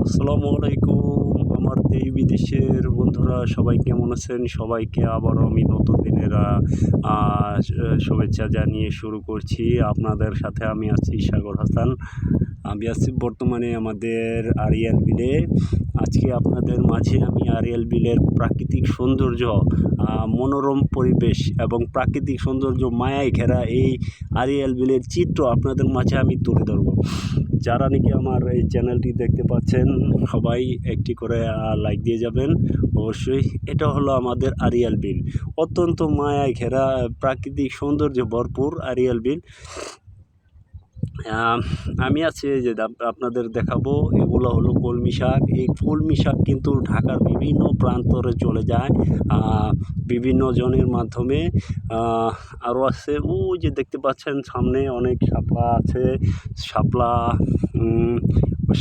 আসসালামু আলাইকুম। আমার দেশ বিদেশের বন্ধুরা সবাই কেমন আছেন? সবাইকে আবারও আমি নতুন দিনের শুভেচ্ছা জানিয়ে শুরু করছি। আপনাদের সাথে আমি আছি সাগর হাসান। আমি আছি বর্তমানে আমাদের আড়িয়াল বিলে। আজকে আপনাদের মাঝে আমি আড়িয়াল বিলের প্রাকৃতিক সৌন্দর্য, মনোরম পরিবেশ এবং প্রাকৃতিক সৌন্দর্য মায়ায় ঘেরা এই আড়িয়াল বিলের চিত্র আপনাদের মাঝে আমি তুলে ধরব। যারা নাকি আমার এই চ্যানেলটি দেখতে পাচ্ছেন সবাই একটি করে লাইক দিয়ে যাবেন অবশ্যই। এটা হলো আমাদের আড়িয়াল বিল, অত্যন্ত মায়ায় ঘেরা প্রাকৃতিক সৌন্দর্যে ভরপুর আড়িয়াল বিল। আমি আছি যে আপনাদের দেখাবো, এগুলো হলো কলমি শাক। এই কলমি শাক কিন্তু ঢাকার বিভিন্ন প্রান্তরে চলে যায় বিভিন্ন জনের মাধ্যমে। আরও আছে ওই যে দেখতে পাচ্ছেন সামনে অনেক শাপলা আছে।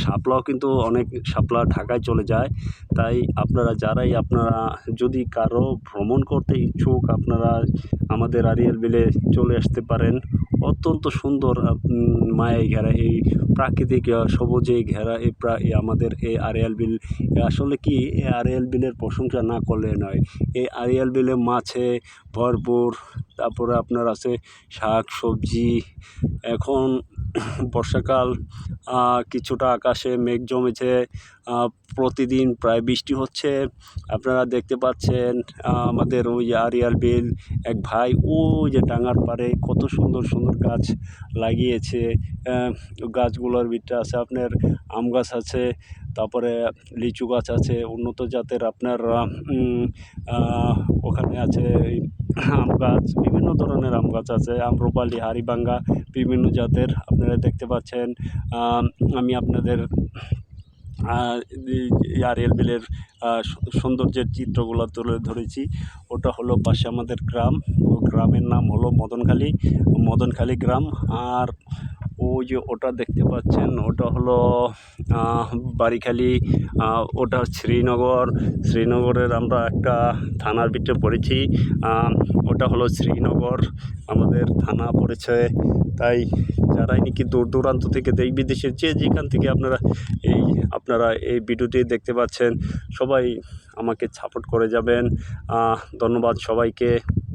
শাপলাও কিন্তু অনেক শাপলা ঢাকায় চলে যায়। তাই আপনারা যদি কারো ভ্রমণ করতে ইচ্ছুক, আপনারা আমাদের আড়িয়াল বিলে চলে আসতে পারেন। অত্যন্ত সুন্দর মায়ায় ঘেরা এই প্রাকৃতিক সবুজে ঘেরা এই আমাদের এই আড়িয়াল বিল। আসলে কি, এই আড়িয়াল বিলের প্রশংসা না করলে নয়। এই আড়িয়াল বিলে মাছে ভরপুর, তারপরে আপনার আছে শাক সবজি। এখন বর্ষাকাল, কিছুটা আকাশে মেঘ জমেছে, প্রতিদিন প্রায় বৃষ্টি হচ্ছে। আপনারা দেখতে পাচ্ছেন আমাদের ওই আড়িয়াল বিল। এক ভাই ওই যে ডাঙার পাড়ে কত সুন্দর সুন্দর গাছ লাগিয়েছে। গাছগুলোর ভিতরে আছে আপনার আম গাছ আছে, তারপরে লিচু গাছ আছে উন্নত জাতের। আপনার ওখানে আছে আম গাছ, বিভিন্ন ধরনের আম গাছ আছে, আম্রপালি, হাড়িভাঙ্গা, বিভিন্ন জাতের আপনারা দেখতে পাচ্ছেন। আমি আপনাদের আড়িয়াল বিলের সৌন্দর্যের চিত্রগুলো তুলে ধরেছি। ওটা হলো পাশে আমাদের গ্রাম, ও গ্রামের নাম হলো মদনখালী গ্রাম। আর ওই যে ওটা দেখতে পাচ্ছেন ওটা হলো বারিখালী, ওটা শ্রীনগরের আমরা একটা থানার ভিতরে পড়েছি। ওটা হলো শ্রীনগর আমাদের থানা পড়েছে। তাই যারাই নাকি দূর দূরান্ত থেকে দেশ বিদেশের যেখান থেকে আপনারা এই ভিডিওটি দেখতে পাচ্ছেন, সবাই আমাকে সাপোর্ট করে যাবেন। ধন্যবাদ সবাইকে।